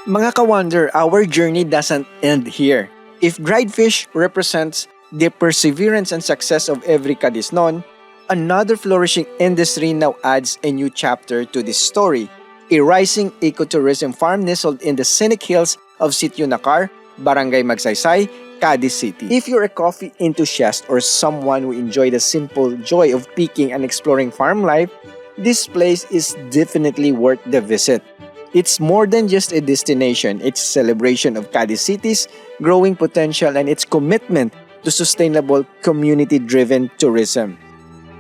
Mga ka-wonder, our journey doesn't end here. If dried fish represents the perseverance and success of every Cadiznon, another flourishing industry now adds a new chapter to this story. A rising ecotourism farm nestled in the scenic hills of Sitio Nakar, Barangay Magsaysay, Cadiz City. If you're a coffee enthusiast or someone who enjoy the simple joy of picking and exploring farm life, this place is definitely worth the visit. It's more than just a destination, it's a celebration of Cadiz City's growing potential and its commitment to sustainable community-driven tourism.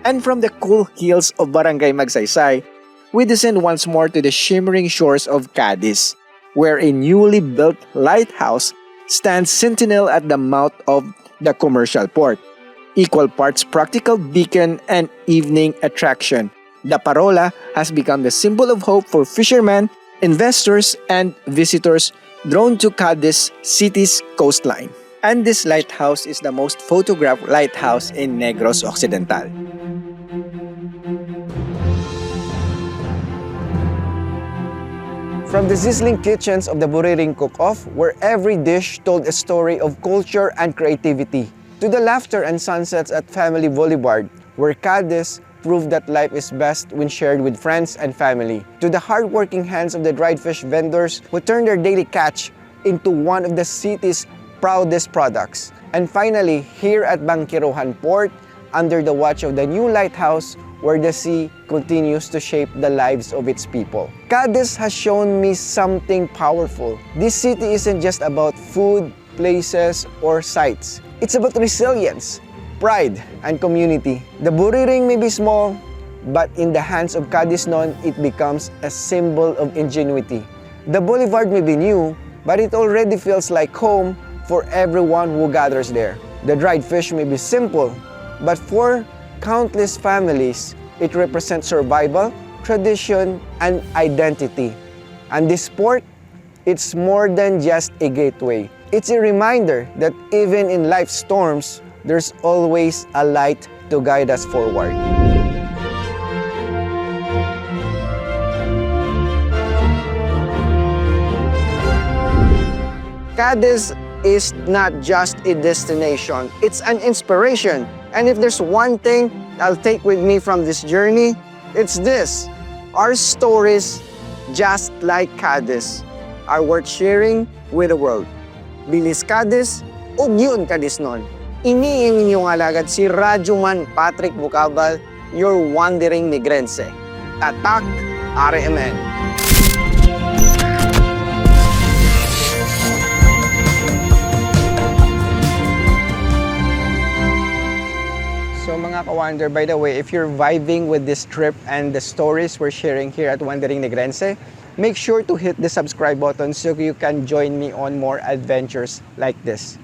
And from the cool hills of Barangay Magsaysay, we descend once more to the shimmering shores of Cadiz, where a newly built lighthouse stands sentinel at the mouth of the commercial port. Equal parts practical beacon and evening attraction, the Parola has become the symbol of hope for fishermen, investors, and visitors drawn to Cadiz City's coastline. And this lighthouse is the most photographed lighthouse in Negros Occidental. From the sizzling kitchens of the Juandering cook-off, where every dish told a story of culture and creativity, to the laughter and sunsets at Family Boulevard, where Cadiz proved that life is best when shared with friends and family, to the hard-working hands of the dried fish vendors who turned their daily catch into one of the city's proudest products. And finally, here at Bangkirohan Port, under the watch of the new lighthouse, where the sea continues to shape the lives of its people. Cadiz has shown me something powerful. This city isn't just about food, places, or sights. It's about resilience, pride, and community. The Juandering may be small, but in the hands of Cadiznon, it becomes a symbol of ingenuity. The boulevard may be new, but it already feels like home for everyone who gathers there. The dried fish may be simple, but for countless families, it represents survival, tradition, and identity. And this port, it's more than just a gateway. It's a reminder that even in life's storms, there's always a light to guide us forward. Cadiz is not just a destination, it's an inspiration. And if there's one thing I'll take with me from this journey, it's this. Our stories, just like Cadiz, are worth sharing with the world. Bilis Cadiz, ug yun Cadiznon. Ini ang inyong alagad si Radyo Man Patrick Bucabal, your Juandering Negrense. Tatak, RMN. So mga ka-Wander, by the way, if you're vibing with this trip and the stories we're sharing here at Juandering Negrense, make sure to hit the subscribe button so you can join me on more adventures like this.